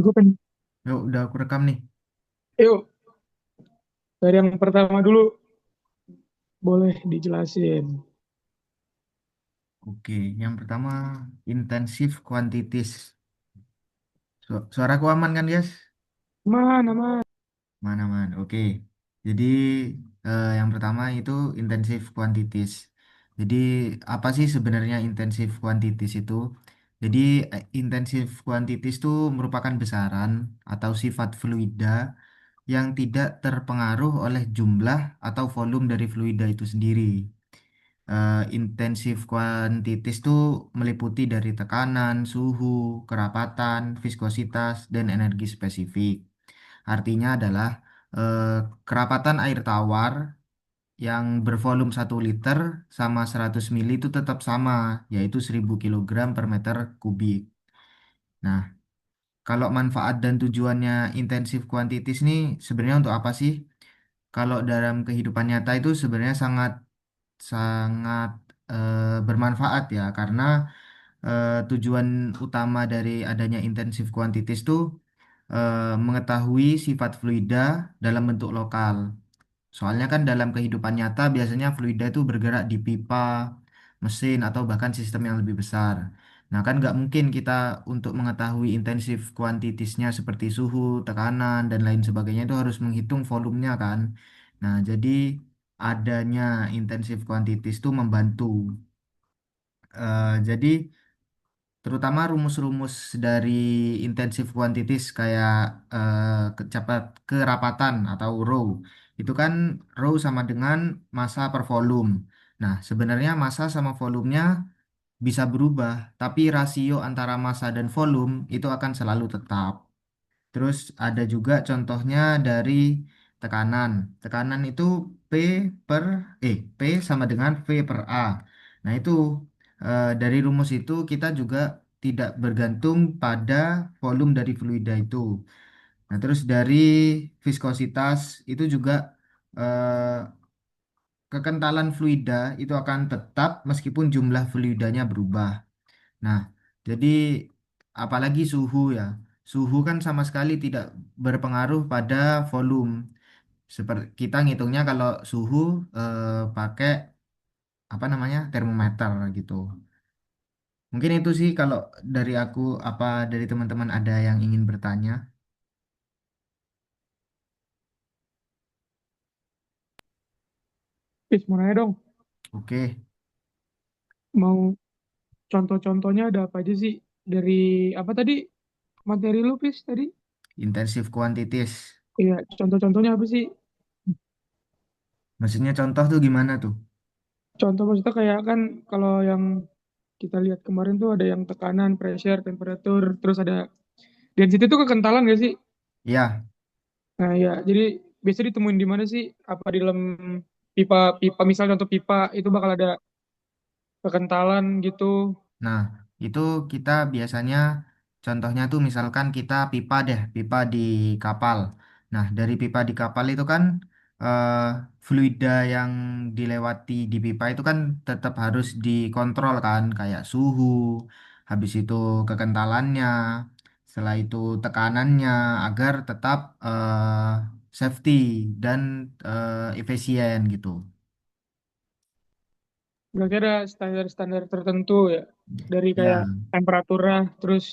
Gue kan, Yuk, udah aku rekam nih. yuk dari yang pertama dulu boleh dijelasin. Oke, yang pertama intensif quantities. Suaraku aman kan, guys? Mana mana? Mana, man. Oke. Jadi yang pertama itu intensif quantities. Jadi apa sih sebenarnya intensif quantities itu? Jadi intensif quantities itu merupakan besaran atau sifat fluida yang tidak terpengaruh oleh jumlah atau volume dari fluida itu sendiri. Intensif quantities itu meliputi dari tekanan, suhu, kerapatan, viskositas, dan energi spesifik. Artinya adalah eh, kerapatan air tawar yang bervolume 1 liter sama 100 mili itu tetap sama, yaitu 1000 kilogram per meter kubik. Nah, kalau manfaat dan tujuannya intensif quantities ini sebenarnya untuk apa sih? Kalau dalam kehidupan nyata itu sebenarnya sangat sangat bermanfaat ya, karena tujuan utama dari adanya intensif quantities itu mengetahui sifat fluida dalam bentuk lokal. Soalnya kan dalam kehidupan nyata biasanya fluida itu bergerak di pipa, mesin, atau bahkan sistem yang lebih besar. Nah kan nggak mungkin kita untuk mengetahui intensif kuantitiesnya seperti suhu, tekanan, dan lain sebagainya itu harus menghitung volumenya kan. Nah jadi adanya intensif quantities itu membantu. Jadi terutama rumus-rumus dari intensive quantities kayak kecapat kerapatan atau rho itu kan rho sama dengan massa per volume. Nah, sebenarnya massa sama volumenya bisa berubah, tapi rasio antara massa dan volume itu akan selalu tetap. Terus ada juga contohnya dari tekanan. Tekanan itu P per P sama dengan V per A. Nah, itu dari rumus itu kita juga tidak bergantung pada volume dari fluida itu. Nah, terus dari viskositas itu juga eh, kekentalan fluida itu akan tetap meskipun jumlah fluidanya berubah. Nah, jadi apalagi suhu ya. Suhu kan sama sekali tidak berpengaruh pada volume. Seperti kita ngitungnya kalau suhu pakai apa namanya termometer gitu. Mungkin itu sih kalau dari aku, apa dari teman-teman ada yang ingin bertanya? Pis, mau nanya dong, Oke, mau contoh-contohnya ada apa aja sih dari apa tadi materi lu, Pis, tadi? intensif quantities. Iya, contoh-contohnya apa sih? Maksudnya contoh tuh gimana tuh? Contoh maksudnya kayak kan kalau yang kita lihat kemarin tuh ada yang tekanan, pressure, temperatur, terus ada density itu kekentalan gak sih? Ya, Nah ya, jadi biasa ditemuin di mana sih? Apa di dalam pipa, pipa misalnya contoh pipa itu bakal ada kekentalan gitu. nah, itu kita biasanya contohnya tuh misalkan kita pipa deh, pipa di kapal. Nah, dari pipa di kapal itu kan eh, fluida yang dilewati di pipa itu kan tetap harus dikontrol kan, kayak suhu, habis itu kekentalannya, setelah itu tekanannya agar tetap safety dan efisien gitu. Berarti ada standar-standar tertentu ya dari kayak Ya. temperaturnya, terus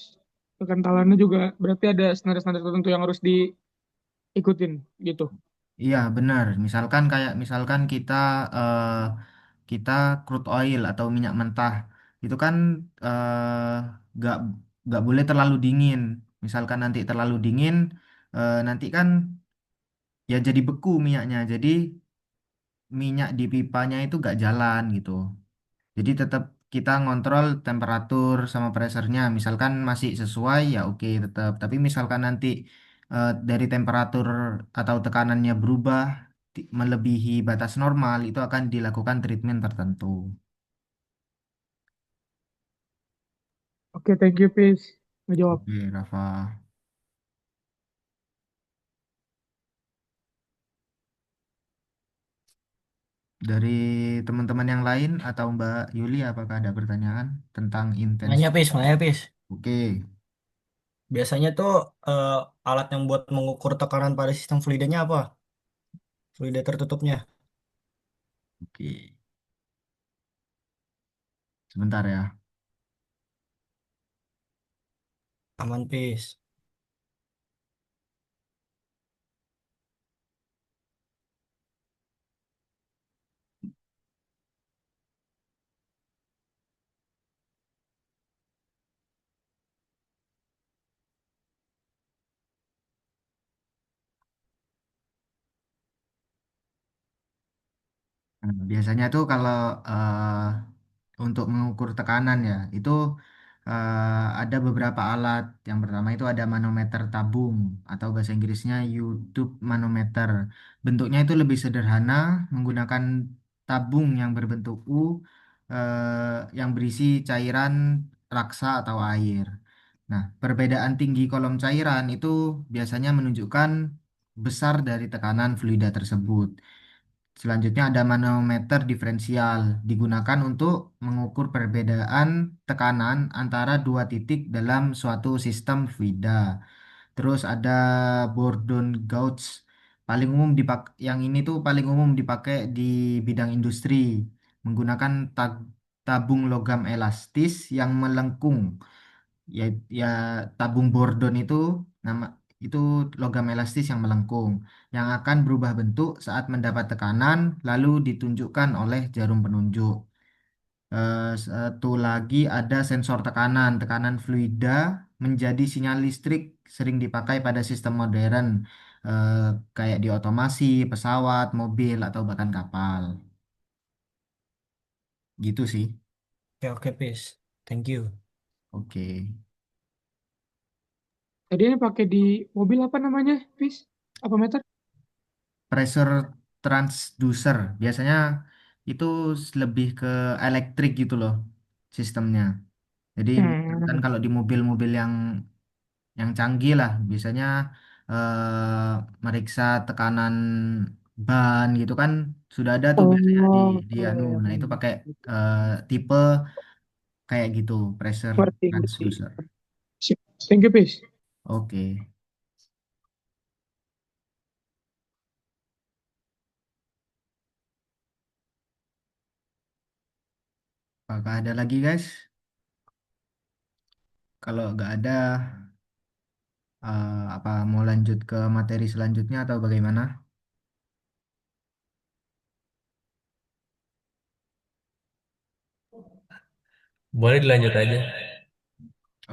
kekentalannya juga berarti ada standar-standar tertentu yang harus diikutin gitu. Iya benar. Misalkan kita eh, kita crude oil atau minyak mentah itu kan nggak nggak boleh terlalu dingin. Misalkan nanti terlalu dingin nanti kan ya jadi beku minyaknya. Jadi minyak di pipanya itu nggak jalan gitu. Jadi tetap kita ngontrol temperatur sama pressernya. Misalkan masih sesuai ya oke tetap. Tapi misalkan nanti dari temperatur atau tekanannya berubah melebihi batas normal itu akan dilakukan treatment tertentu. Oke, thank you, Pis. Ngejawab. Oke, Rafa. Dari teman-teman yang lain atau Mbak Yuli apakah ada pertanyaan tentang intens? Nanya, Pis, nanya, Pis. Oke, Biasanya tuh eh, alat yang buat mengukur tekanan pada sistem fluidanya apa? Fluida tertutupnya. Oke, sebentar ya. Aman, Pis. Nah, biasanya tuh kalau untuk mengukur tekanan ya, itu ada beberapa alat. Yang pertama itu ada manometer tabung atau bahasa Inggrisnya YouTube manometer. Bentuknya itu lebih sederhana, menggunakan tabung yang berbentuk U yang berisi cairan raksa atau air. Nah, perbedaan tinggi kolom cairan itu biasanya menunjukkan besar dari tekanan fluida tersebut. Selanjutnya ada manometer diferensial, digunakan untuk mengukur perbedaan tekanan antara dua titik dalam suatu sistem fluida. Terus ada Bourdon gauge, yang ini tuh paling umum dipakai di bidang industri, menggunakan tabung logam elastis yang melengkung. Ya, ya tabung Bourdon nama itu logam elastis yang melengkung yang akan berubah bentuk saat mendapat tekanan lalu ditunjukkan oleh jarum penunjuk. Satu lagi ada sensor tekanan. Tekanan fluida menjadi sinyal listrik sering dipakai pada sistem modern eh, kayak di otomasi, pesawat, mobil atau bahkan kapal. Gitu sih. Oke, oke, Pis. Thank you. Oke. Tadi ini pakai di mobil apa namanya, Fis? Apa meter? Pressure transducer biasanya itu lebih ke elektrik gitu loh sistemnya. Jadi kan Hmm. kalau di mobil-mobil yang canggih lah biasanya meriksa tekanan ban gitu kan sudah ada tuh biasanya di Oh, di iya, anu. iya, Nah, itu iya. pakai eh, tipe kayak gitu pressure Ngerti, ngerti. transducer. Sip. Thank you, Fis. Oke. Apakah ada lagi guys? Kalau nggak ada apa mau lanjut ke materi selanjutnya atau bagaimana? Boleh dilanjut aja.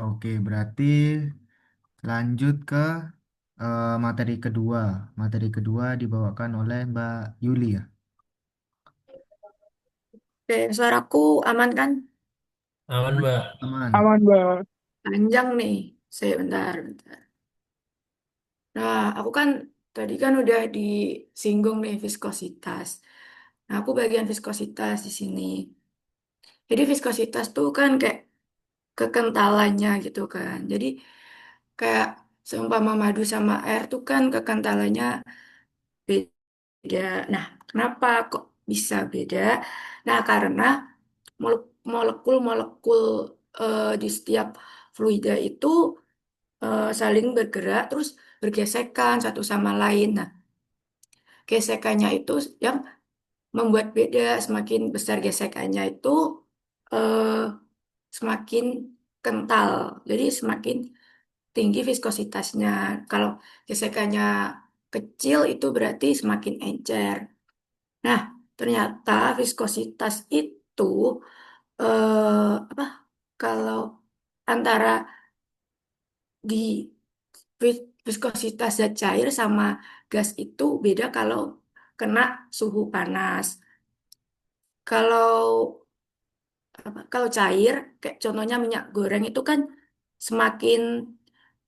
Oke, berarti lanjut ke materi kedua. Materi kedua dibawakan oleh Mbak Yuli ya. Oke, suaraku aman kan? Aman, Aman. Mbak. Aman. Aman, Mbak. Panjang nih. Saya bentar, bentar. Nah, aku kan tadi kan udah disinggung nih viskositas. Nah, aku bagian viskositas di sini. Jadi viskositas tuh kan kayak kekentalannya gitu kan. Jadi kayak seumpama madu sama air tuh kan kekentalannya beda. Nah, kenapa kok bisa beda? Nah, karena molekul-molekul di setiap fluida itu saling bergerak terus bergesekan satu sama lain. Nah, gesekannya itu yang membuat beda. Semakin besar gesekannya itu eh, semakin kental. Jadi semakin tinggi viskositasnya. Kalau gesekannya kecil itu berarti semakin encer. Nah, ternyata viskositas itu apa? Kalau antara di viskositas zat cair sama gas itu beda kalau kena suhu panas. Kalau kalau cair, kayak contohnya minyak goreng itu kan semakin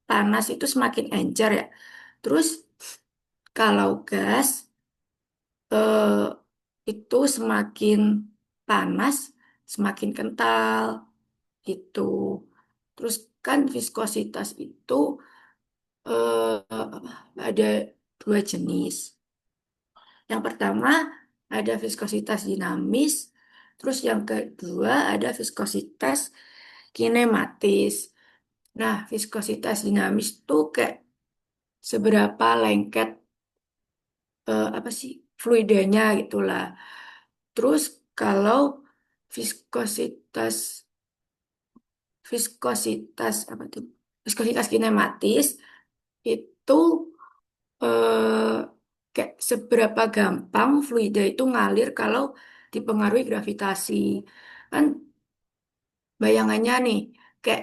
panas itu semakin encer ya. Terus kalau gas eh, itu semakin panas semakin kental itu. Terus kan viskositas itu ada dua jenis. Yang pertama ada viskositas dinamis, terus yang kedua ada viskositas kinematis. Nah, viskositas dinamis tuh kayak seberapa lengket apa sih fluidanya gitulah. Terus kalau viskositas viskositas apa tuh? Viskositas kinematis itu eh, kayak seberapa gampang fluida itu ngalir kalau dipengaruhi gravitasi. Kan bayangannya nih, kayak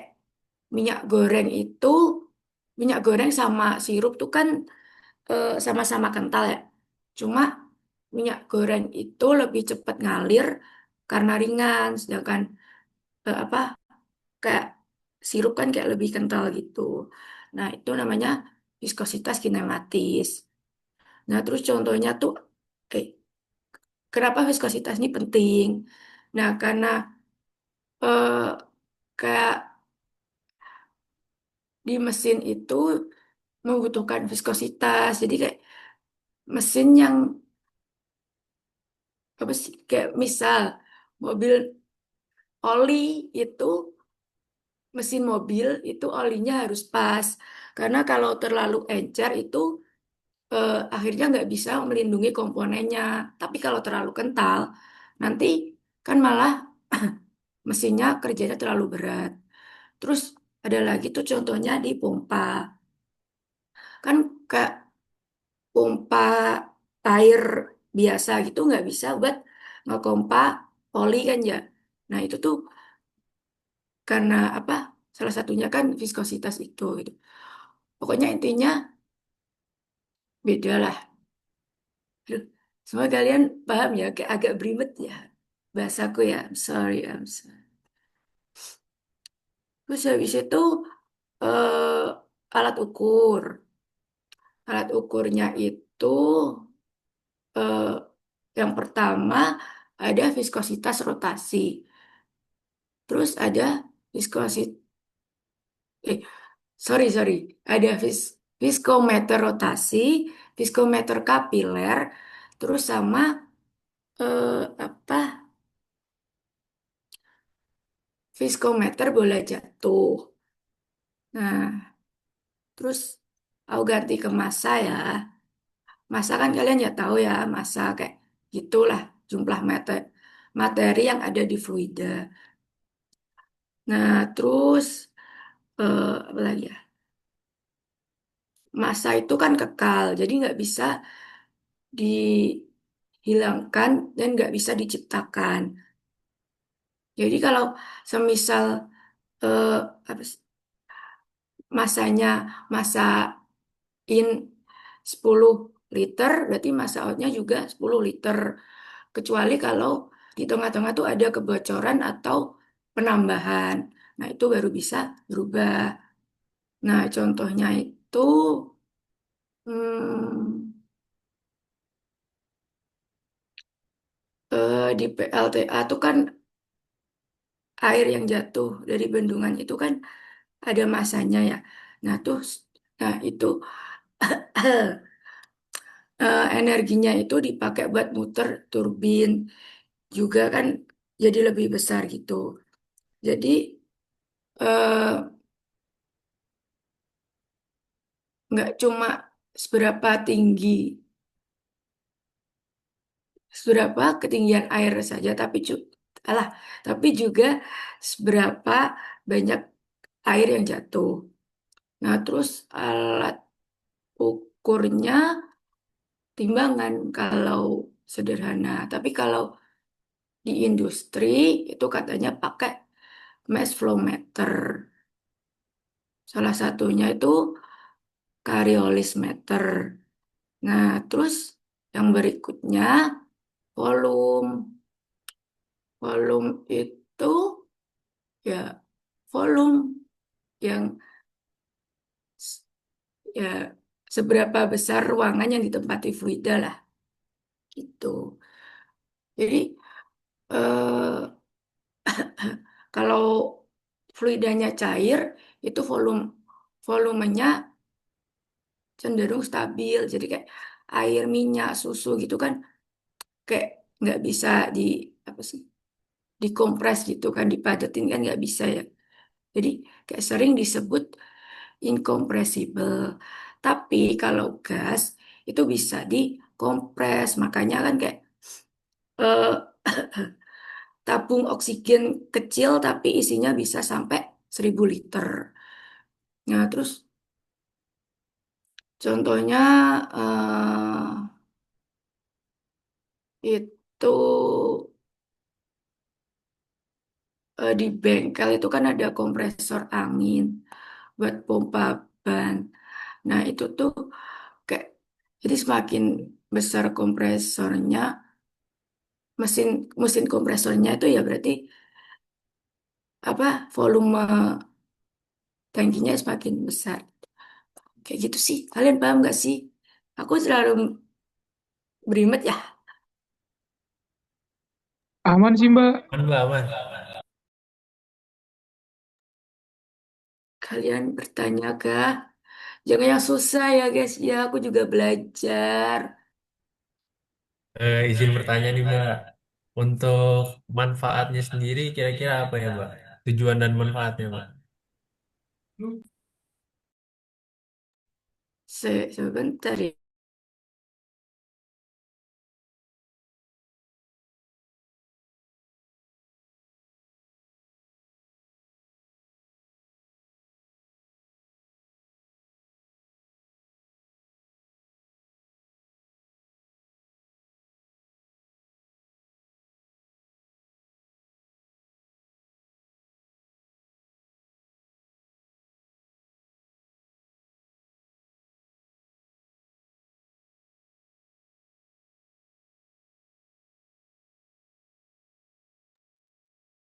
minyak goreng itu, minyak goreng sama sirup tuh kan sama-sama kental ya. Cuma minyak goreng itu lebih cepat ngalir karena ringan, sedangkan apa kayak sirup kan kayak lebih kental gitu. Nah, itu namanya viskositas kinematis. Nah, terus contohnya tuh, eh, kenapa viskositas ini penting? Nah, karena eh, kayak di mesin itu membutuhkan viskositas. Jadi kayak mesin yang apa sih? Kayak misal mobil oli itu, mesin mobil itu olinya harus pas. Karena kalau terlalu encer itu akhirnya nggak bisa melindungi komponennya. Tapi kalau terlalu kental, nanti kan malah mesinnya kerjanya terlalu berat. Terus ada lagi tuh contohnya di pompa. Kan kayak pompa air biasa gitu nggak bisa buat ngepompa oli kan ya. Nah itu tuh karena apa? Salah satunya kan viskositas itu gitu. Pokoknya intinya beda lah. Aduh, semua kalian paham ya? Kayak agak beribet ya bahasaku ya. I'm sorry. Terus habis itu alat ukur. Alat ukurnya itu eh, yang pertama ada viskositas rotasi. Terus ada viskositas, eh, sorry, ada viskometer rotasi, viskometer kapiler, terus sama apa, viskometer bola jatuh. Nah, terus aku ganti ke massa ya. Massa kan kalian ya tahu ya, massa kayak gitulah jumlah materi yang ada di fluida. Nah, terus apa lagi ya? Massa itu kan kekal, jadi nggak bisa dihilangkan dan nggak bisa diciptakan. Jadi kalau semisal eh, apa sih, masanya masa in 10 liter, berarti masa outnya juga 10 liter. Kecuali kalau di tengah-tengah tuh ada kebocoran atau penambahan. Nah, itu baru bisa berubah. Nah, contohnya itu hmm, di PLTA tuh kan air yang jatuh dari bendungan itu kan ada masanya ya. Nah, tuh nah itu energinya itu dipakai buat muter turbin juga kan jadi lebih besar gitu. Jadi eh, nggak cuma seberapa tinggi, seberapa ketinggian air saja, alah, tapi juga seberapa banyak air yang jatuh. Nah, terus alat ukurnya timbangan kalau sederhana. Tapi kalau di industri itu katanya pakai mass flow meter. Salah satunya itu Coriolis meter. Nah, terus yang berikutnya volume. Volume itu ya volume yang s- ya seberapa besar ruangan yang ditempati fluida lah gitu. Jadi eh, kalau fluidanya cair itu volumenya cenderung stabil. Jadi kayak air, minyak, susu gitu kan kayak nggak bisa di apa sih dikompres gitu kan, dipadetin kan nggak bisa ya. Jadi kayak sering disebut incompressible. Tapi kalau gas itu bisa dikompres. Makanya kan kayak eh, tabung oksigen kecil tapi isinya bisa sampai 1000 liter. Nah, terus contohnya itu di bengkel itu kan ada kompresor angin buat pompa ban. Nah, itu tuh kayak jadi semakin besar kompresornya, mesin mesin kompresornya itu ya berarti apa volume tangkinya semakin besar. Kayak gitu sih. Kalian paham nggak sih? Aku selalu berimet ya. Aman sih Mbak. Aman, Mbak, aman. Kalian bertanya kah? Jangan yang susah ya guys. Ya, aku juga belajar. Izin bertanya nih, Mbak. Untuk manfaatnya sendiri kira-kira apa ya, Mbak? Tujuan dan manfaatnya, Mbak. Sebentar ya.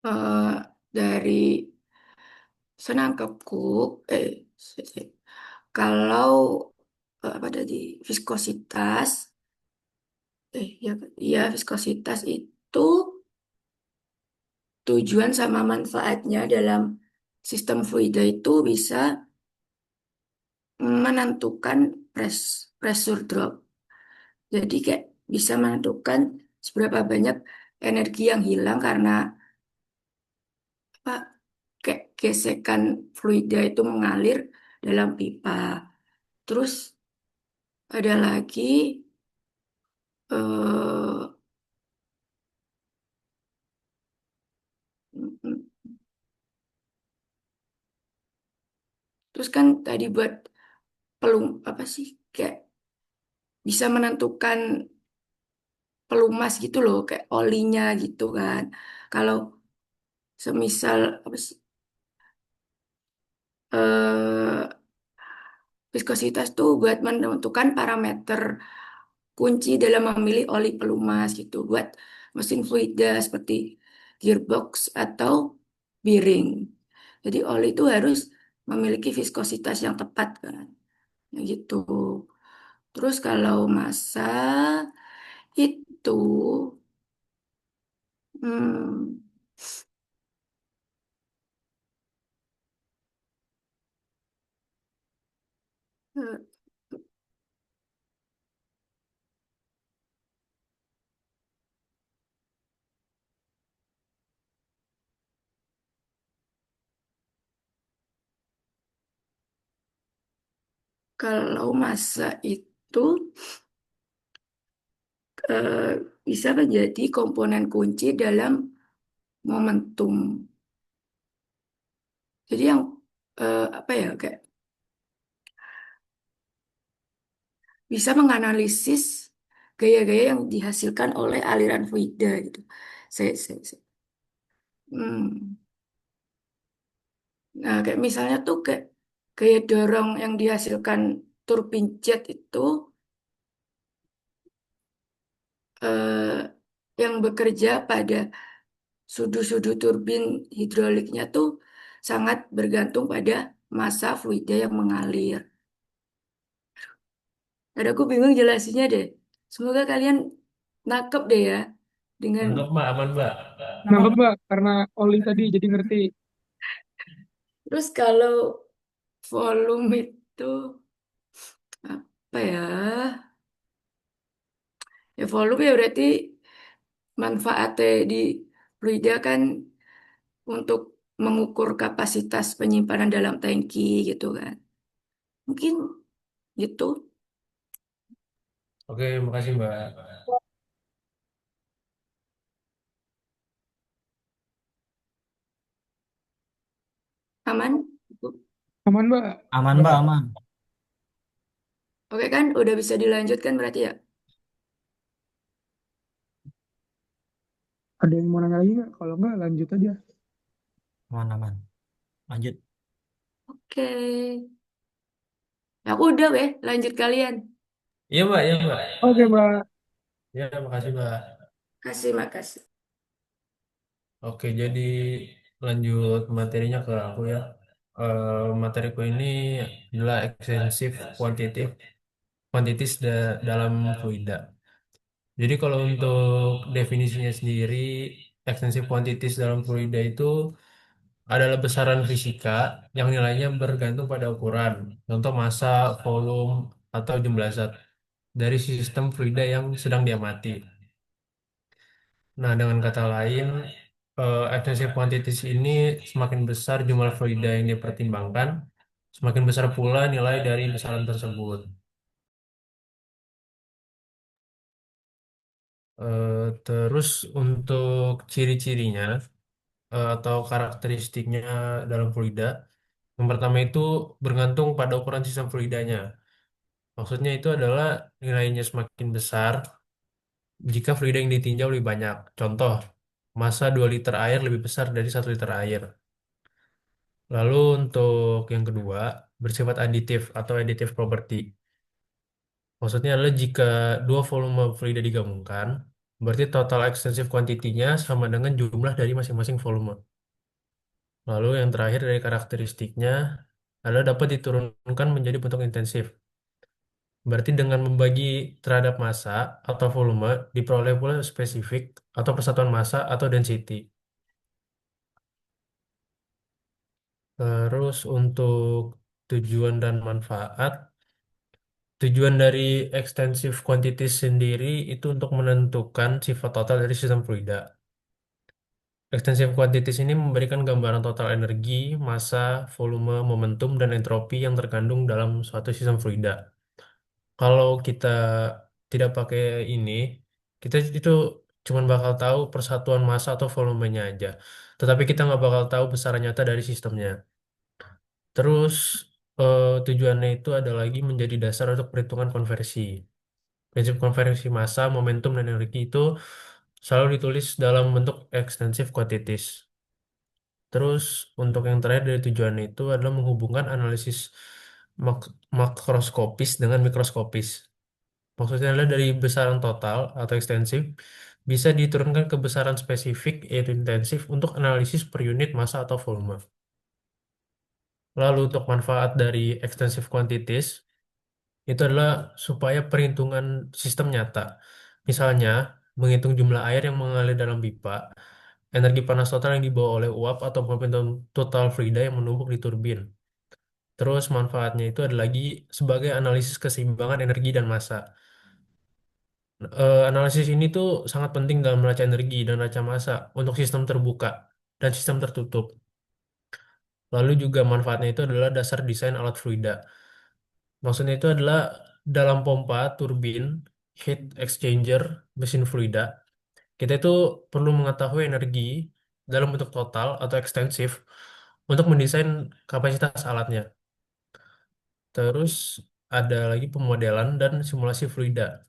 Eh, dari senangkapku, eh, kalau apa tadi viskositas, ya, ya viskositas itu tujuan sama manfaatnya dalam sistem fluida itu bisa menentukan pressure drop. Jadi kayak bisa menentukan seberapa banyak energi yang hilang karena apa kayak gesekan fluida itu mengalir dalam pipa. Terus ada lagi eh, mm, mm. terus kan tadi buat pelum apa sih kayak bisa menentukan pelumas gitu loh kayak olinya gitu kan. Kalau semisal apa sih eh, viskositas tuh buat menentukan parameter kunci dalam memilih oli pelumas gitu buat mesin fluida seperti gearbox atau bearing. Jadi oli itu harus memiliki viskositas yang tepat kan. Ya gitu. Terus kalau massa itu hmm, eh, kalau massa itu eh, bisa menjadi komponen kunci dalam momentum. Jadi yang apa ya kayak bisa menganalisis gaya-gaya yang dihasilkan oleh aliran fluida gitu. Saya. Hmm. Nah, kayak misalnya tuh kayak gaya dorong yang dihasilkan turbin jet itu eh, yang bekerja pada sudu-sudu turbin hidroliknya tuh sangat bergantung pada massa fluida yang mengalir. Ada aku bingung jelasinnya deh. Semoga kalian nangkep deh ya dengan Nangkep, Mbak, aman, Mbak. Nangkep Mbak, karena oli tadi jadi ngerti. terus kalau volume itu apa ya? Ya volume ya berarti manfaatnya di fluida kan untuk mengukur kapasitas penyimpanan dalam tangki gitu kan. Mungkin gitu. Oke, makasih Mbak. Aman? Aman, Mbak. Aman, Mbak, aman. Oke kan, udah bisa dilanjutkan berarti ya? Ada yang mau nanya lagi nggak? Kalau nggak, lanjut aja. Aman, aman. Lanjut. Oke. Aku udah weh, lanjut kalian. Iya Mbak, iya Mbak. Oke, Mbak. Ya, makasih Mbak. Makasih. Oke, jadi lanjut materinya ke aku ya. Materiku ini adalah ekstensif kuantitis dalam fluida. Jadi kalau untuk definisinya sendiri, ekstensif kuantitis dalam fluida itu adalah besaran fisika yang nilainya bergantung pada ukuran, contoh massa, volume, atau jumlah zat dari sistem fluida yang sedang diamati. Nah, dengan kata lain, extensive quantities ini semakin besar jumlah fluida yang dipertimbangkan, semakin besar pula nilai dari besaran tersebut. Terus untuk ciri-cirinya atau karakteristiknya dalam fluida, yang pertama itu bergantung pada ukuran sistem fluidanya. Maksudnya itu adalah nilainya semakin besar jika fluida yang ditinjau lebih banyak. Contoh, massa 2 liter air lebih besar dari 1 liter air. Lalu untuk yang kedua, bersifat aditif atau additive property. Maksudnya adalah jika dua volume fluida digabungkan, berarti total extensive quantity-nya sama dengan jumlah dari masing-masing volume. Lalu yang terakhir dari karakteristiknya adalah dapat diturunkan menjadi bentuk intensif. Berarti dengan membagi terhadap massa atau volume, diperoleh pula spesifik atau persatuan massa atau density. Terus untuk tujuan dan manfaat, tujuan dari extensive quantities sendiri itu untuk menentukan sifat total dari sistem fluida. Extensive quantities ini memberikan gambaran total energi, massa, volume, momentum, dan entropi yang terkandung dalam suatu sistem fluida. Kalau kita tidak pakai ini, kita itu cuma bakal tahu persatuan massa atau volumenya aja. Tetapi kita nggak bakal tahu besaran nyata dari sistemnya. Terus tujuannya itu ada lagi menjadi dasar untuk perhitungan konversi. Prinsip konversi massa, momentum, dan energi itu selalu ditulis dalam bentuk extensive quantities. Terus untuk yang terakhir dari tujuannya itu adalah menghubungkan analisis makroskopis dengan mikroskopis. Maksudnya adalah dari besaran total atau ekstensif bisa diturunkan ke besaran spesifik yaitu intensif untuk analisis per unit massa atau volume. Lalu untuk manfaat dari extensive quantities itu adalah supaya perhitungan sistem nyata. Misalnya, menghitung jumlah air yang mengalir dalam pipa, energi panas total yang dibawa oleh uap atau momentum total fluida yang menumpuk di turbin. Terus manfaatnya itu ada lagi sebagai analisis keseimbangan energi dan massa. Analisis ini tuh sangat penting dalam neraca energi dan neraca massa untuk sistem terbuka dan sistem tertutup. Lalu juga manfaatnya itu adalah dasar desain alat fluida. Maksudnya itu adalah dalam pompa, turbin, heat exchanger, mesin fluida, kita itu perlu mengetahui energi dalam bentuk total atau ekstensif untuk mendesain kapasitas alatnya. Terus ada lagi pemodelan dan simulasi fluida.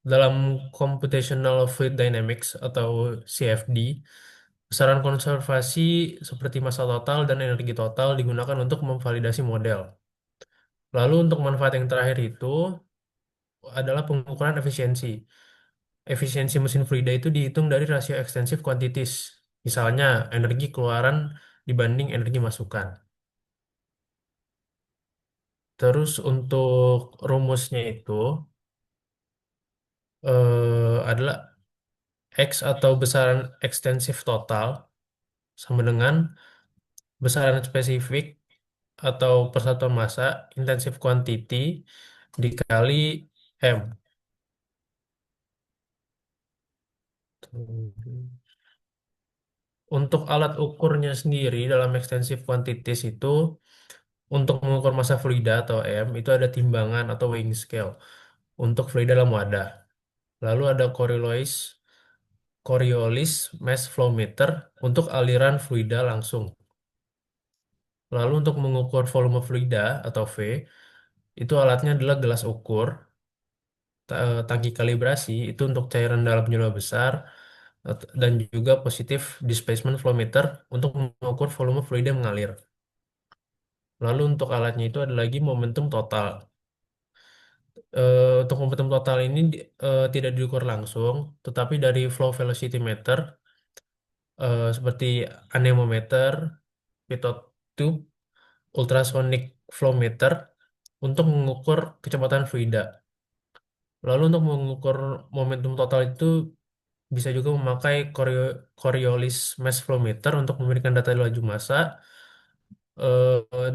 Dalam Computational Fluid Dynamics atau CFD, besaran konservasi seperti massa total dan energi total digunakan untuk memvalidasi model. Lalu untuk manfaat yang terakhir itu adalah pengukuran efisiensi. Efisiensi mesin fluida itu dihitung dari rasio extensive quantities. Misalnya energi keluaran dibanding energi masukan. Terus untuk rumusnya itu adalah X atau besaran ekstensif total sama dengan besaran spesifik atau persatuan massa intensif quantity dikali M. Untuk alat ukurnya sendiri dalam extensive quantities itu untuk mengukur massa fluida atau M itu ada timbangan atau weighing scale untuk fluida dalam wadah. Lalu ada Coriolis mass flow meter untuk aliran fluida langsung. Lalu untuk mengukur volume fluida atau V, itu alatnya adalah gelas ukur, tangki kalibrasi itu untuk cairan dalam jumlah besar, dan juga positif displacement flow meter untuk mengukur volume fluida yang mengalir. Lalu untuk alatnya itu ada lagi momentum total. Untuk momentum total ini tidak diukur langsung, tetapi dari flow velocity meter seperti anemometer, pitot tube, ultrasonic flow meter untuk mengukur kecepatan fluida. Lalu untuk mengukur momentum total itu bisa juga memakai Coriolis mass flow meter untuk memberikan data laju massa,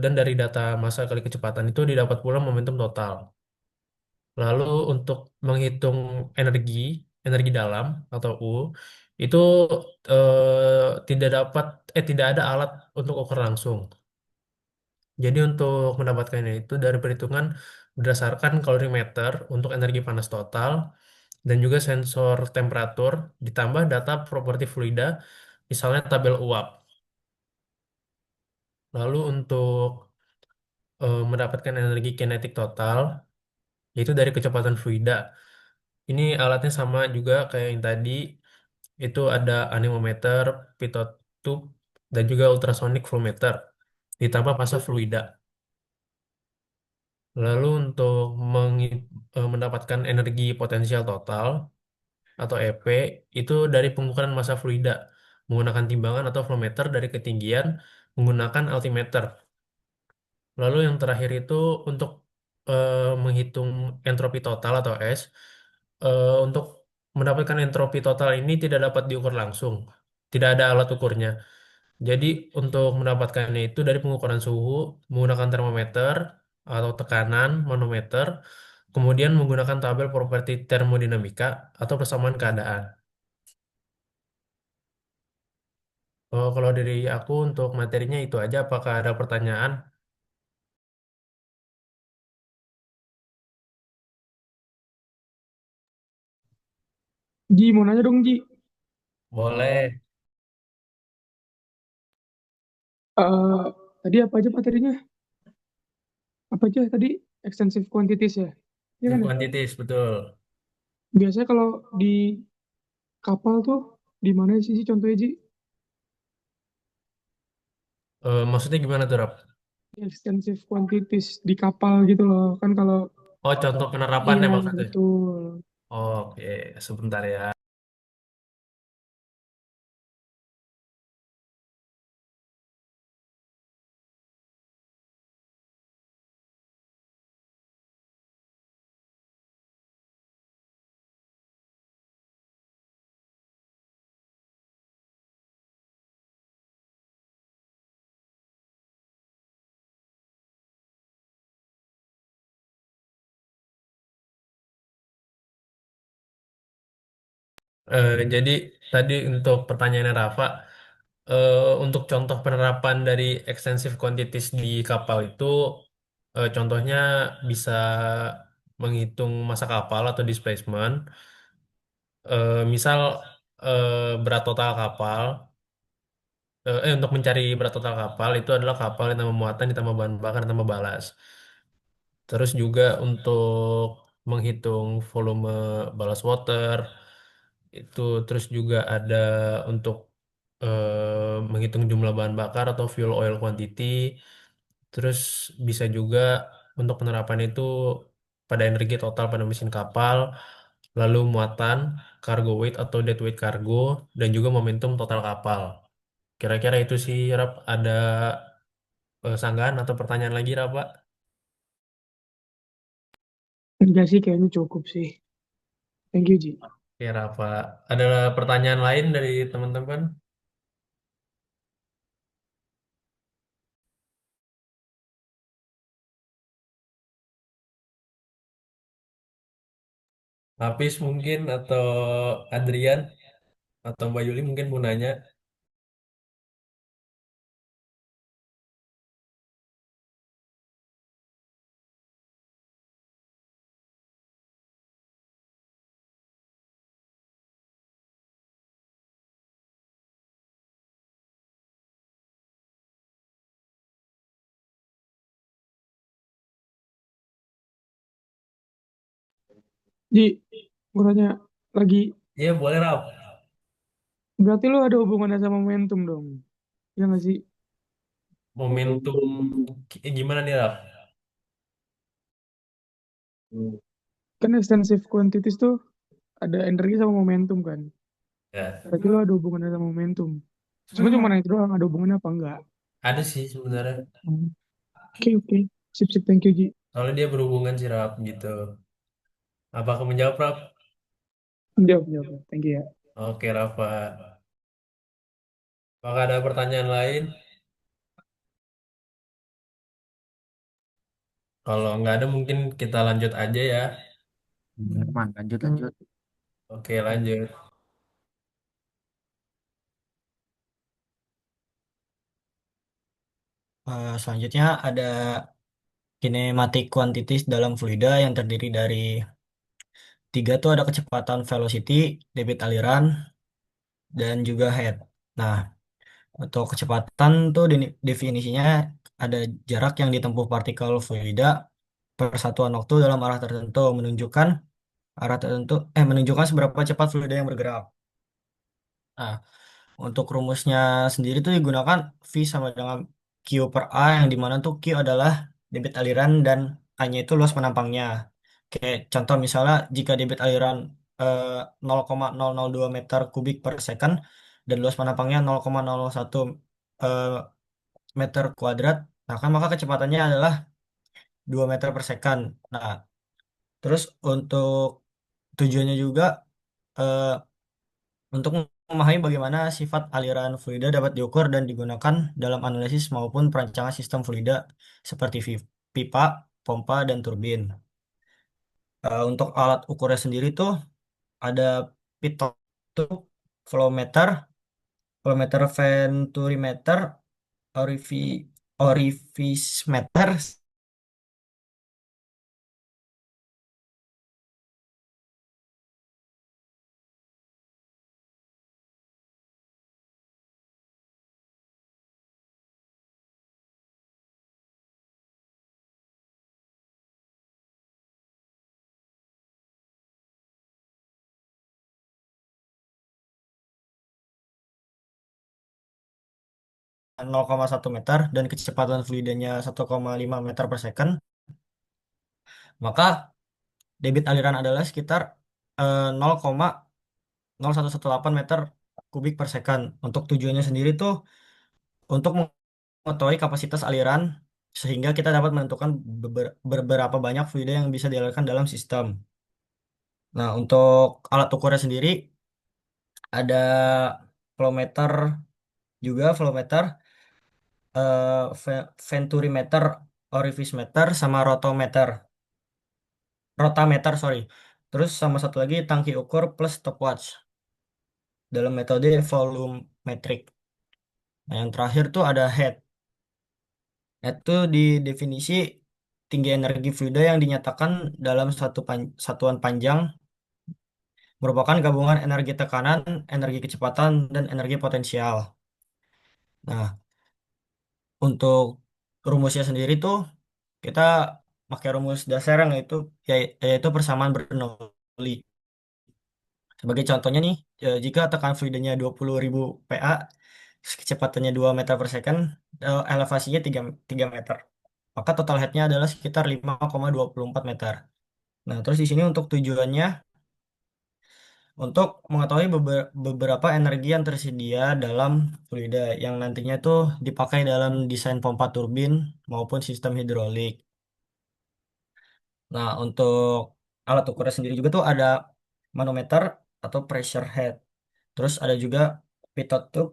dan dari data massa kali kecepatan itu didapat pula momentum total. Lalu untuk menghitung energi energi dalam atau U itu tidak ada alat untuk ukur langsung. Jadi untuk mendapatkannya itu dari perhitungan berdasarkan kalorimeter untuk energi panas total dan juga sensor temperatur ditambah data properti fluida, misalnya tabel uap. Lalu untuk mendapatkan energi kinetik total, yaitu dari kecepatan fluida. Ini alatnya sama juga kayak yang tadi, itu ada anemometer, pitot tube, dan juga ultrasonic flow meter, ditambah fase fluida. Lalu untuk mendapatkan energi potensial total atau EP itu dari pengukuran massa fluida menggunakan timbangan atau flow meter dari ketinggian menggunakan altimeter. Lalu yang terakhir itu untuk menghitung entropi total atau S. Untuk mendapatkan entropi total ini tidak dapat diukur langsung, tidak ada alat ukurnya. Jadi untuk mendapatkannya itu dari pengukuran suhu menggunakan termometer atau tekanan manometer, kemudian menggunakan tabel properti termodinamika atau persamaan keadaan. Kalau dari aku untuk materinya itu aja. Apakah ada pertanyaan? Ji, mau nanya dong, Ji. Boleh. Eh, Tadi apa aja materinya? Apa aja tadi? Extensive quantities ya? Iya kan ya? Kuantitis, betul. Biasanya kalau di kapal tuh, di mana sih Ji, contohnya, Ji? Maksudnya gimana tuh, Rap? Extensive quantities di kapal gitu loh. Kan kalau, Oh, contoh penerapannya iya maksudnya. betul. Oke, sebentar ya. Jadi tadi untuk pertanyaannya Rafa, untuk contoh penerapan dari extensive quantities di kapal itu, contohnya bisa menghitung massa kapal atau displacement. Misal berat total kapal, untuk mencari berat total kapal itu adalah kapal yang tambah muatan ditambah bahan bakar ditambah balas. Terus juga untuk menghitung volume ballast water itu, terus juga ada untuk menghitung jumlah bahan bakar atau fuel oil quantity. Terus bisa juga untuk penerapan itu pada energi total pada mesin kapal, lalu muatan, cargo weight atau deadweight cargo, dan juga momentum total kapal. Kira-kira itu sih, Rap. Ada sanggahan atau pertanyaan lagi, Rap, Pak? Enggak sih, kayaknya cukup sih. Thank you, Ji. Oke, Rafa. Ada pertanyaan lain dari teman-teman? Hafiz mungkin atau Adrian atau Mbak Yuli mungkin mau nanya. Ji, gue nanya lagi, Iya boleh Rap. berarti lu ada hubungannya sama momentum dong? Ya nggak sih? Momentum gimana nih Rap? Kan extensive quantities tuh ada energi sama momentum kan? Ya, Berarti lu ada hubungannya sama momentum. Cuma nanya itu doang, ada hubungannya apa enggak? ada sih sebenarnya. Hmm. Oke, oke. Sip, sip, thank you, Ji. Soalnya dia berhubungan sih Rap gitu. Apa aku menjawab Rap? Jawab, jawab. Thank you ya. Oke Rafa. Apakah ada pertanyaan lain? Kalau nggak ada mungkin kita lanjut aja ya. Aman, lanjut lanjut. Oke lanjut. Selanjutnya ada kinematic quantities dalam fluida yang terdiri dari tiga tuh ada kecepatan velocity, debit aliran, dan juga head. Nah, untuk kecepatan tuh definisinya ada jarak yang ditempuh partikel fluida per satuan waktu dalam arah tertentu menunjukkan seberapa cepat fluida yang bergerak. Nah, untuk rumusnya sendiri tuh digunakan V sama dengan Q per A yang dimana tuh Q adalah debit aliran dan A-nya itu luas penampangnya. Kayak contoh misalnya jika debit aliran eh, 0,002 meter kubik per second dan luas penampangnya 0,001 eh, meter kuadrat, nah kan maka kecepatannya adalah 2 meter per second. Nah, terus untuk tujuannya juga eh, untuk memahami bagaimana sifat aliran fluida dapat diukur dan digunakan dalam analisis maupun perancangan sistem fluida seperti pipa, pompa, dan turbin. Untuk alat ukurnya sendiri tuh ada pitot, flow meter, venturimeter, orifice meter, dan 0,1 meter dan kecepatan fluidanya 1,5 meter per second, maka debit aliran adalah sekitar 0,0118 meter kubik per second. Untuk tujuannya sendiri tuh untuk mengetahui kapasitas aliran sehingga kita dapat menentukan beberapa banyak fluida yang bisa dialirkan dalam sistem. Nah, untuk alat ukurnya sendiri ada flow meter flow meter, venturimeter, orifice meter, sama rotameter, sorry. Terus sama satu lagi tangki ukur plus stopwatch dalam metode volumetric. Nah, yang terakhir tuh ada head. Itu di definisi tinggi energi fluida yang dinyatakan dalam satuan panjang merupakan gabungan energi tekanan, energi kecepatan, dan energi potensial. Nah, untuk rumusnya sendiri tuh kita pakai rumus dasar yang yaitu persamaan Bernoulli. Sebagai contohnya nih, jika tekan fluidanya 20.000 PA, kecepatannya 2 meter per second, elevasinya 3 meter. Maka total headnya adalah sekitar 5,24 meter. Nah, terus di sini untuk tujuannya untuk mengetahui beberapa energi yang tersedia dalam fluida yang nantinya tuh dipakai dalam desain pompa turbin maupun sistem hidrolik. Nah, untuk alat ukurnya sendiri juga tuh ada manometer atau pressure head. Terus ada juga pitot tube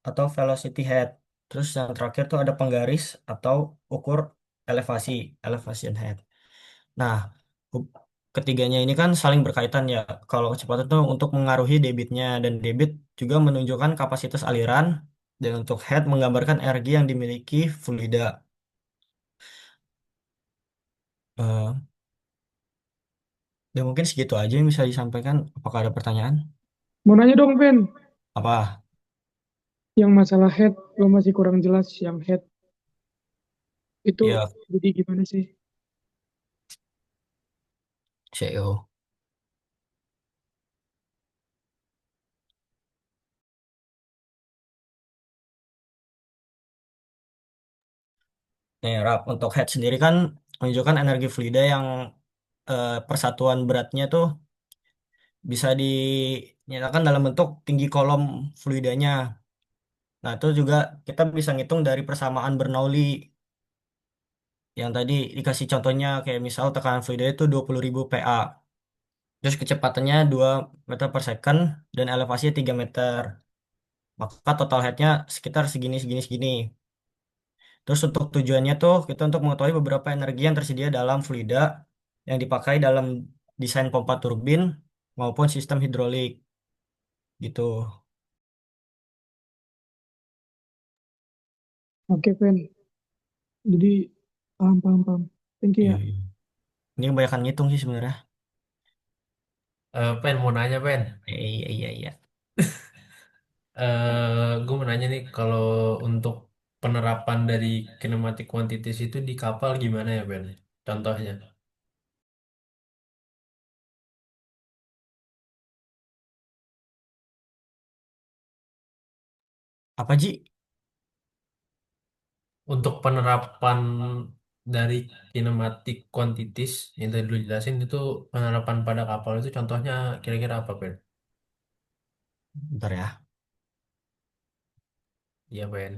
atau velocity head. Terus yang terakhir tuh ada penggaris atau ukur elevasi, elevation head. Nah, u- ketiganya ini kan saling berkaitan ya. Kalau kecepatan itu untuk mengaruhi debitnya dan debit juga menunjukkan kapasitas aliran dan untuk head menggambarkan energi yang dimiliki fluida. Eh, dan mungkin segitu aja yang bisa disampaikan. Apakah ada pertanyaan? Mau nanya dong, Ben. Apa? Yang masalah head, lo masih kurang jelas yang head itu Ya, jadi gimana sih? CEO. Nih, Rap, untuk head sendiri kan menunjukkan energi fluida yang persatuan beratnya tuh bisa dinyatakan dalam bentuk tinggi kolom fluidanya. Nah, itu juga kita bisa ngitung dari persamaan Bernoulli yang tadi dikasih contohnya kayak misal tekanan fluida itu 20.000 PA. Terus kecepatannya 2 meter per second dan elevasinya 3 meter. Maka total headnya sekitar segini, segini, segini. Terus untuk tujuannya tuh kita untuk mengetahui beberapa energi yang tersedia dalam fluida yang dipakai dalam desain pompa turbin maupun sistem hidrolik gitu. Oke, Pen. Jadi paham, paham, paham. Thank you Iya, ya. iya. Ini kebanyakan ngitung sih sebenarnya. Pen mau nanya Pen. Iya, iya, iya. Gue mau nanya nih kalau untuk penerapan dari kinematic quantities itu di kapal gimana ya Pen? Contohnya Apa, Ji? untuk penerapan dari kinematic quantities yang tadi lu jelasin itu penerapan pada kapal itu contohnya kira-kira apa Pen? Bentar ya. Iya Pen.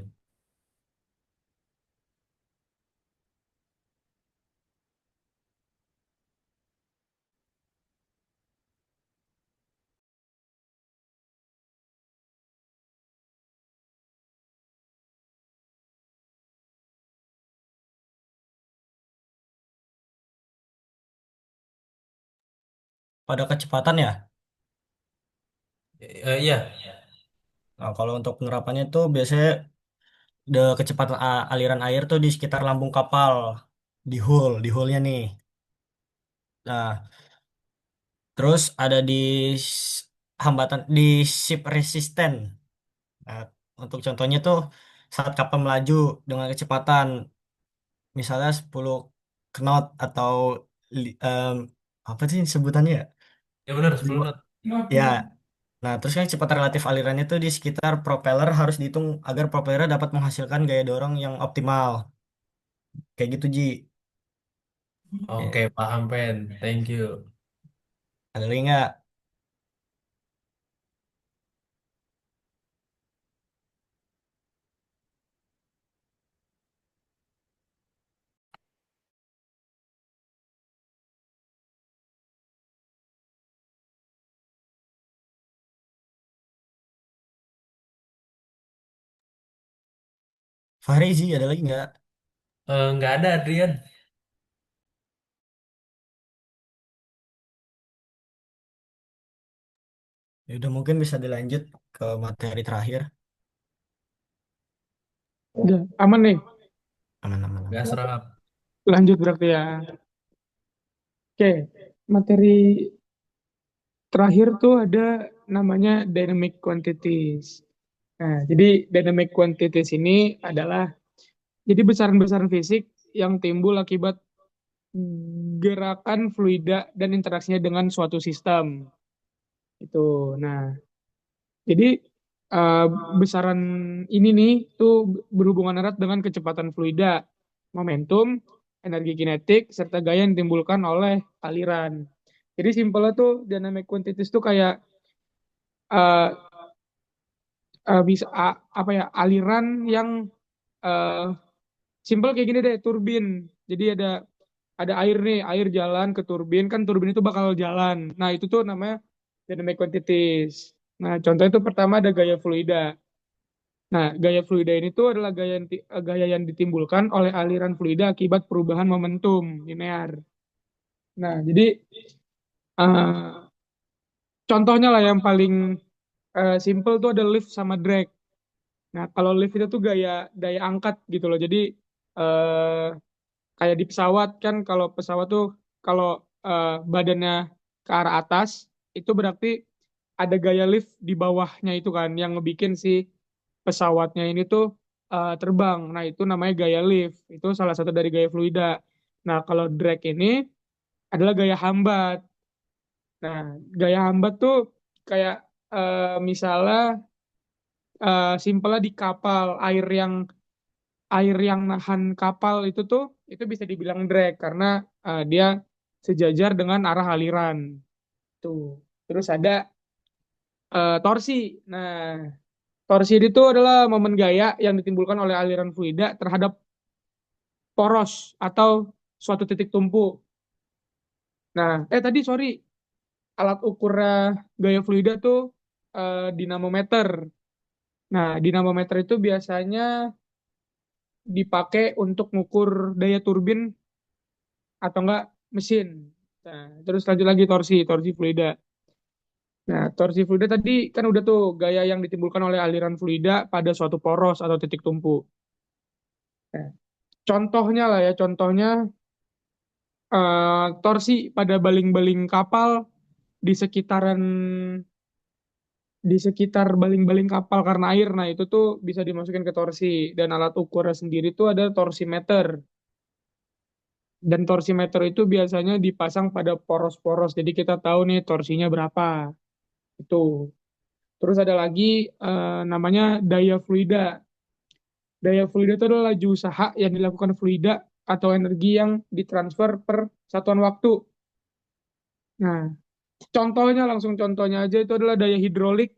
Pada kecepatan ya. Iya. Nah, kalau untuk penerapannya tuh biasanya kecepatan aliran air tuh di sekitar lambung kapal, di hull-nya nih. Nah, terus ada hambatan di ship resisten. Nah, untuk contohnya tuh saat kapal melaju dengan kecepatan misalnya 10 knot atau li- em, apa sih sebutannya ya? Ya benar 10 Dua- knot. Ya. Nah, terus kan kecepatan relatif alirannya tuh di sekitar propeller harus dihitung agar propeller dapat menghasilkan gaya dorong yang optimal. Kayak gitu, Ji. Oke, Ya. paham Pen. Thank you. Ada lagi nggak? Fahri, Ji, ada lagi nggak? Nggak ada Adrian. Ya udah mungkin bisa dilanjut ke materi terakhir. Udah, aman nih. Aman, aman, Nggak aman. serap. Lanjut berarti ya. Oke, materi terakhir tuh ada namanya dynamic quantities. Nah, jadi dynamic quantities ini adalah jadi besaran-besaran fisik yang timbul akibat gerakan fluida dan interaksinya dengan suatu sistem. Itu. Nah, jadi eh, besaran ini nih tuh berhubungan erat dengan kecepatan fluida, momentum, energi kinetik, serta gaya yang ditimbulkan oleh aliran. Jadi simpelnya tuh dynamic quantities tuh kayak eh, bisa apa ya aliran yang eh, simpel kayak gini deh turbin. Jadi ada air nih, air jalan ke turbin kan turbin itu bakal jalan. Nah, itu tuh namanya dynamic quantities. Nah, contohnya itu pertama ada gaya fluida. Nah, gaya fluida ini tuh adalah gaya yang ditimbulkan oleh aliran fluida akibat perubahan momentum linear. Nah, jadi eh, contohnya lah yang paling simple tuh ada lift sama drag. Nah, kalau lift itu tuh daya angkat gitu loh. Jadi eh, kayak di pesawat kan kalau pesawat tuh kalau badannya ke arah atas itu berarti ada gaya lift di bawahnya itu kan yang ngebikin si pesawatnya ini tuh terbang. Nah, itu namanya gaya lift. Itu salah satu dari gaya fluida. Nah, kalau drag ini adalah gaya hambat. Nah, gaya hambat tuh kayak misalnya simpelnya di kapal air yang nahan kapal itu bisa dibilang drag karena dia sejajar dengan arah aliran tuh. Terus ada torsi. Nah, torsi itu adalah momen gaya yang ditimbulkan oleh aliran fluida terhadap poros atau suatu titik tumpu. Nah, tadi sorry, alat ukur gaya fluida tuh dinamometer. Nah, dinamometer itu biasanya dipakai untuk mengukur daya turbin atau enggak mesin. Nah, terus lanjut lagi torsi fluida. Nah, torsi fluida tadi kan udah tuh gaya yang ditimbulkan oleh aliran fluida pada suatu poros atau titik tumpu. Nah, contohnya lah ya, contohnya torsi pada baling-baling kapal di sekitaran di sekitar baling-baling kapal karena air. Nah, itu tuh bisa dimasukin ke torsi dan alat ukurnya sendiri tuh ada torsimeter. Dan torsimeter itu biasanya dipasang pada poros-poros. Jadi kita tahu nih torsinya berapa. Itu. Terus ada lagi namanya daya fluida. Daya fluida itu adalah laju usaha yang dilakukan fluida atau energi yang ditransfer per satuan waktu. Nah, contohnya aja itu adalah daya hidrolik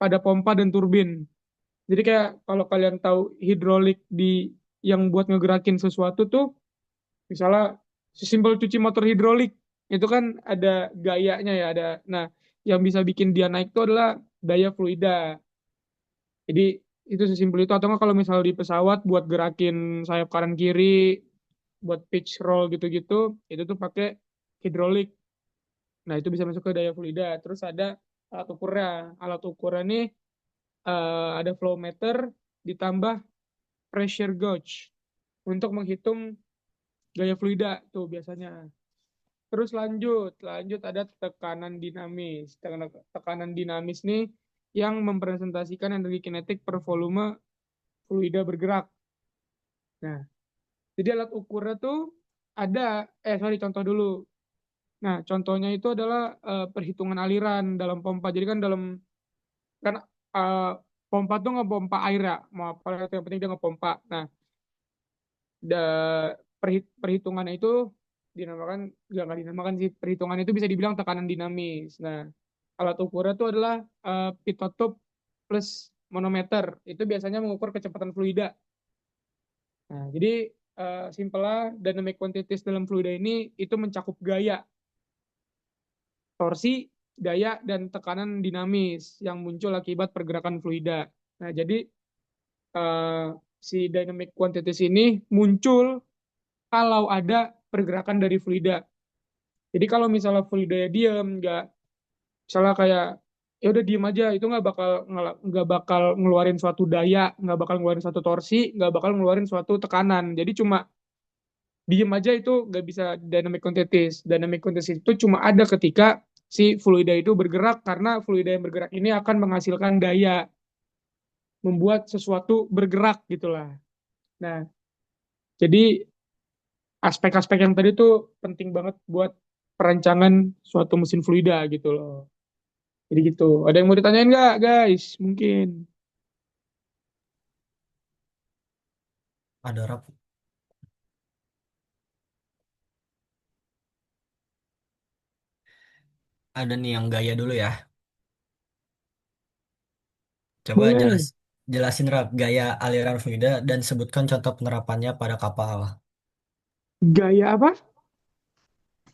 pada pompa dan turbin. Jadi kayak kalau kalian tahu hidrolik yang buat ngegerakin sesuatu tuh, misalnya sesimpel cuci motor hidrolik, itu kan ada gayanya ya, nah, yang bisa bikin dia naik itu adalah daya fluida. Jadi itu sesimpel itu atau nggak kalau misalnya di pesawat buat gerakin sayap kanan kiri, buat pitch roll gitu-gitu, itu tuh pakai hidrolik. Nah, itu bisa masuk ke daya fluida. Terus ada alat ukurnya. Alat ukurnya nih ada flow meter ditambah pressure gauge untuk menghitung gaya fluida tuh biasanya. Terus lanjut ada tekanan dinamis. Tekanan dinamis nih yang mempresentasikan energi kinetik per volume fluida bergerak. Nah, jadi alat ukurnya tuh ada, sorry, contoh dulu. Nah, contohnya itu adalah perhitungan aliran dalam pompa. Jadi kan eh, pompa tuh ngepompa air ya, mau apa yang penting dia ngepompa. Nah, perhitungannya itu dinamakan, nggak dinamakan sih, perhitungan itu bisa dibilang tekanan dinamis. Nah, alat ukurnya itu adalah pitot plus manometer. Itu biasanya mengukur kecepatan fluida. Nah, jadi simpelnya dynamic quantities dalam fluida ini itu mencakup gaya, torsi, daya, dan tekanan dinamis yang muncul akibat pergerakan fluida. Nah, jadi eh, si dynamic quantities ini muncul kalau ada pergerakan dari fluida. Jadi kalau misalnya fluida diam, misalnya kayak ya udah diem aja, itu nggak bakal ngeluarin suatu daya, nggak bakal ngeluarin suatu torsi, nggak bakal ngeluarin suatu tekanan. Jadi cuma diem aja itu nggak bisa dynamic quantities. Dynamic quantities itu cuma ada ketika si fluida itu bergerak karena fluida yang bergerak ini akan menghasilkan daya, membuat sesuatu bergerak gitulah. Nah, jadi aspek-aspek yang tadi tuh penting banget buat perancangan suatu mesin fluida gitu loh. Jadi gitu. Ada yang mau ditanyain nggak, guys? Mungkin. Ada rap. Ada nih yang gaya dulu ya. Coba Boleh. jelasin rap gaya aliran fluida dan sebutkan contoh penerapannya pada kapal. Gaya apa?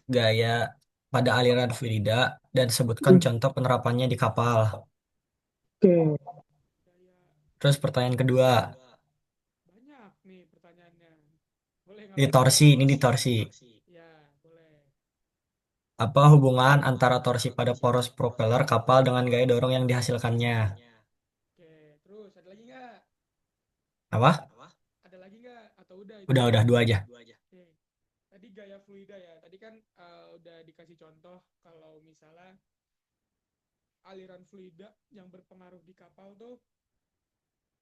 Gaya pada aliran fluida dan sebutkan contoh penerapannya di kapal. Oke. Terus pertanyaan kedua, Banyak nih pertanyaannya. Boleh di ngapain aja? torsi, ini di torsi. Ya, boleh. Apa hubungan antara torsi pada poros propeller kapal dengan gaya dorong yang dihasilkannya? Oke, terus ada lagi nggak? Apa? Ada lagi nggak? Atau udah itu aja? Udah dua aja. Oke. Tadi gaya fluida ya. Tadi kan udah dikasih contoh kalau misalnya aliran fluida yang berpengaruh di kapal tuh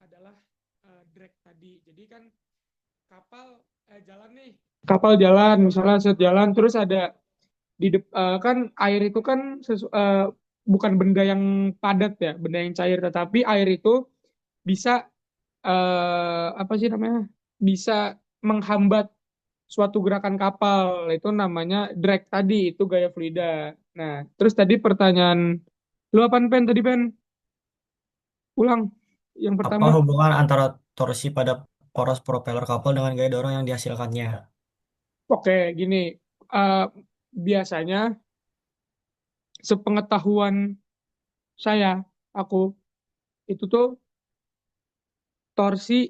adalah drag tadi. Jadi kan kapal jalan nih. Kapal jalan, misalnya set jalan, terus ada Kan air itu kan bukan benda yang padat ya, benda yang cair, tetapi air itu bisa apa sih namanya? Bisa menghambat suatu gerakan kapal. Itu namanya drag tadi, itu gaya fluida. Nah, terus tadi pertanyaan lu apaan Pen tadi Pen? Ulang yang Apa pertama. hubungan antara torsi pada poros propeller kapal dengan gaya dorong yang dihasilkannya? Oke, gini. Eh, Biasanya sepengetahuan saya, aku itu tuh torsi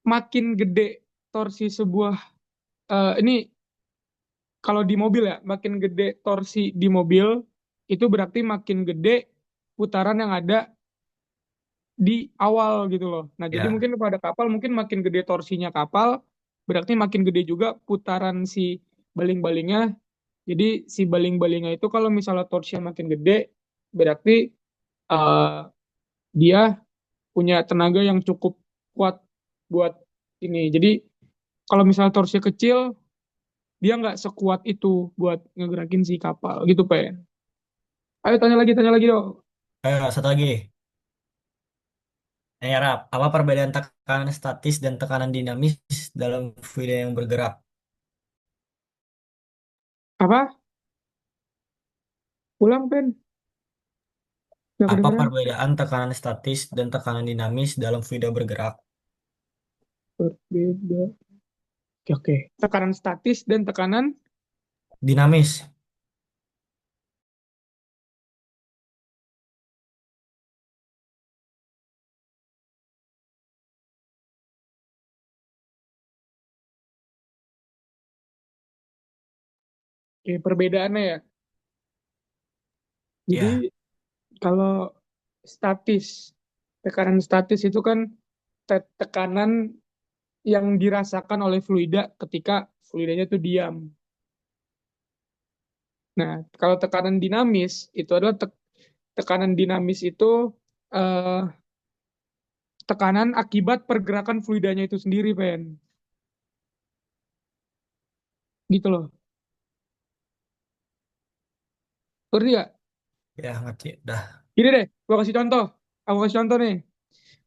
makin gede torsi sebuah ini kalau di mobil ya, makin gede torsi di mobil itu berarti makin gede putaran yang ada di awal gitu loh. Nah, jadi Ya, mungkin pada kapal mungkin makin gede torsinya kapal, berarti makin gede juga putaran si baling-balingnya. Jadi si baling-balingnya itu kalau misalnya torsinya makin gede, berarti eh, dia punya tenaga yang cukup kuat buat ini. Jadi kalau misalnya torsinya kecil, dia nggak sekuat itu buat ngegerakin si kapal gitu, Pen. Ayo tanya lagi dong. satu lagi. Rap, apa perbedaan tekanan statis dan tekanan dinamis dalam fluida yang bergerak? Apa? Ulang, Pen. Nggak Apa kedengeran. perbedaan tekanan statis dan tekanan dinamis dalam fluida bergerak? Berbeda. Oke, oke. Tekanan statis dan tekanan. Dinamis. Oke, perbedaannya ya. Jadi Ya, kalau statis, tekanan statis itu kan tekanan yang dirasakan oleh fluida ketika fluidanya itu diam. Nah, kalau tekanan dinamis itu adalah tekanan dinamis itu eh, tekanan akibat pergerakan fluidanya itu sendiri, Pen. Gitu loh. Ngerti nggak? ya ngerti. Dah. Gini deh, gua kasih contoh. Aku kasih contoh nih.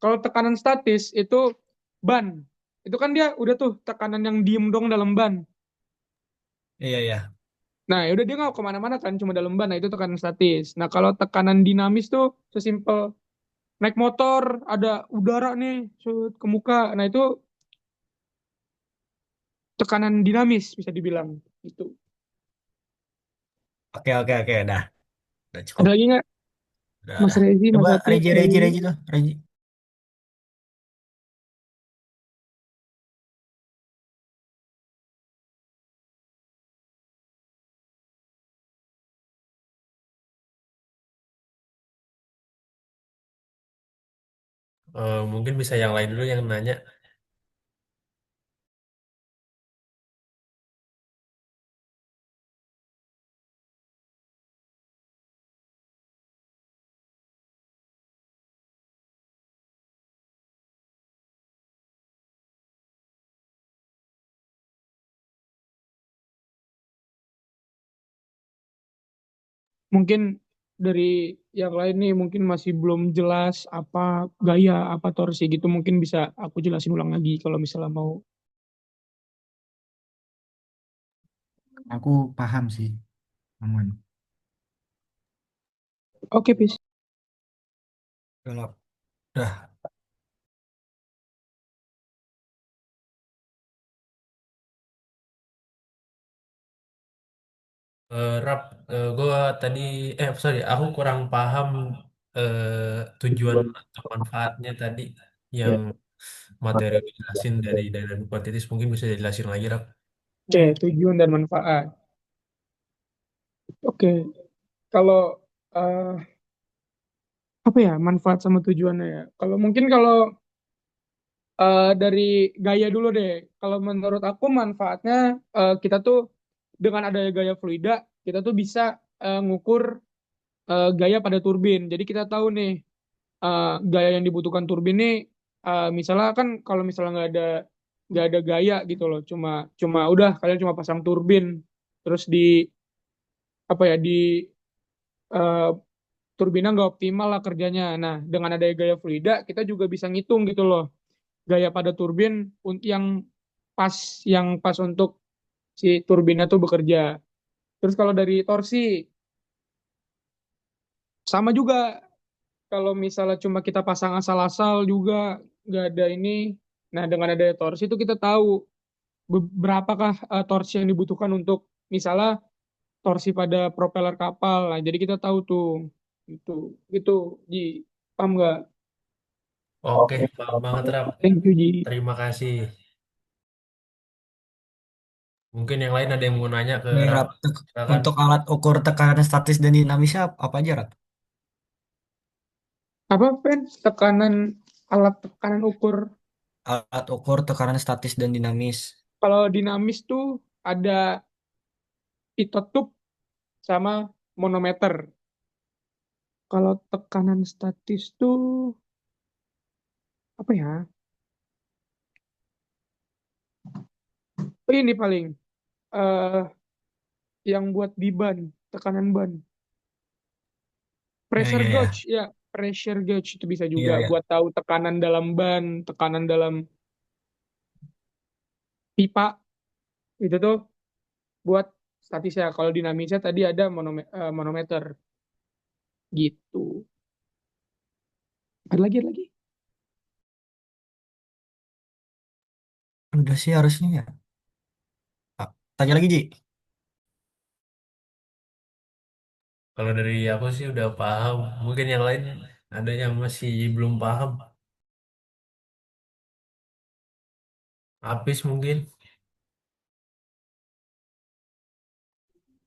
Kalau tekanan statis itu ban. Itu kan dia udah tuh tekanan yang diem dong dalam ban. Iya, iya. Nah, ya udah dia nggak kemana-mana kan, cuma dalam ban. Nah, itu tekanan statis. Nah, kalau tekanan dinamis tuh sesimpel naik motor, ada udara nih, shoot, ke muka. Nah, itu tekanan dinamis bisa dibilang. Itu. Oke, oke, oke. Dah. Udah Ada cukup. lagi nggak? Udah, Mas dah. Rezi, Coba Mas Atik, Reji, dari Reji, Lili. Reji tuh. Reji. Mungkin bisa yang lain dulu yang nanya. Mungkin dari yang lain nih mungkin masih belum jelas apa gaya, apa torsi gitu. Mungkin bisa aku jelasin ulang lagi kalau misalnya mau. Aku paham sih, aman. Oke, Pis. Gelap. Dah. Rap, gue tadi, sorry, aku kurang paham tujuan atau manfaatnya tadi yang Ya. materi yang dijelasin dari dynamic quantities. Mungkin bisa dijelasin lagi, Rap. Oke, tujuan dan manfaat. Oke, kalau eh, apa ya manfaat sama tujuannya ya? Kalau mungkin kalau dari gaya dulu deh. Kalau menurut aku manfaatnya kita tuh dengan adanya gaya fluida, kita tuh bisa ngukur gaya pada turbin. Jadi kita tahu nih gaya yang dibutuhkan turbin nih. Misalnya kan kalau misalnya nggak ada gaya gitu loh, cuma cuma udah kalian cuma pasang turbin terus di apa ya di eh, turbina nggak optimal lah kerjanya. Nah, dengan ada gaya fluida, kita juga bisa ngitung gitu loh gaya pada turbin yang pas untuk si turbina tuh bekerja. Terus kalau dari torsi sama juga. Kalau misalnya cuma kita pasang asal-asal juga nggak ada ini. Nah, dengan ada torsi itu kita tahu berapakah torsi yang dibutuhkan untuk misalnya torsi pada propeller kapal. Nah, jadi kita tahu tuh itu itu Ji, paham nggak? Oke, paham banget, Rap. Thank you, Ji. Terima kasih. Mungkin yang lain ada yang mau nanya ke Nih, Rap. Rap, Silakan. untuk alat ukur tekanan statis dan dinamisnya apa aja, Rap? Apa pen tekanan alat tekanan ukur? Alat ukur tekanan statis dan dinamis. Kalau dinamis tuh ada pitot sama manometer. Kalau tekanan statis tuh apa ya? Oh, ini paling eh yang buat di ban, tekanan ban. Ya, Pressure ya, gauge, ya. ya, pressure gauge itu bisa juga Iya, ya. buat tahu tekanan dalam ban, tekanan dalam pipa, itu tuh buat statisnya. Kalau dinamisnya tadi ada manometer gitu. Ada lagi. Udah sih harusnya ya. Ah, tanya lagi, Ji. Kalau dari aku sih udah paham. Mungkin yang lain ada yang masih belum paham. Habis mungkin.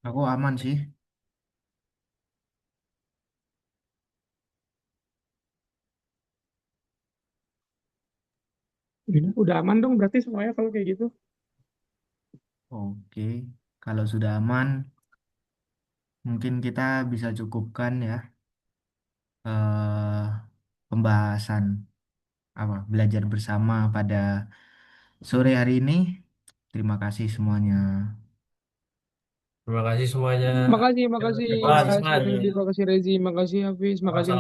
Aku aman sih. Udah aman dong berarti semuanya kalau kayak gitu. Oke, kalau sudah aman, mungkin kita bisa cukupkan ya eh, pembahasan apa belajar bersama pada sore hari ini. Terima kasih semuanya. Terima kasih semuanya. Makasih, makasih, Terima kasih makasih semuanya. Randy, makasih Rezi, makasih Hafiz, makasih. Sama-sama.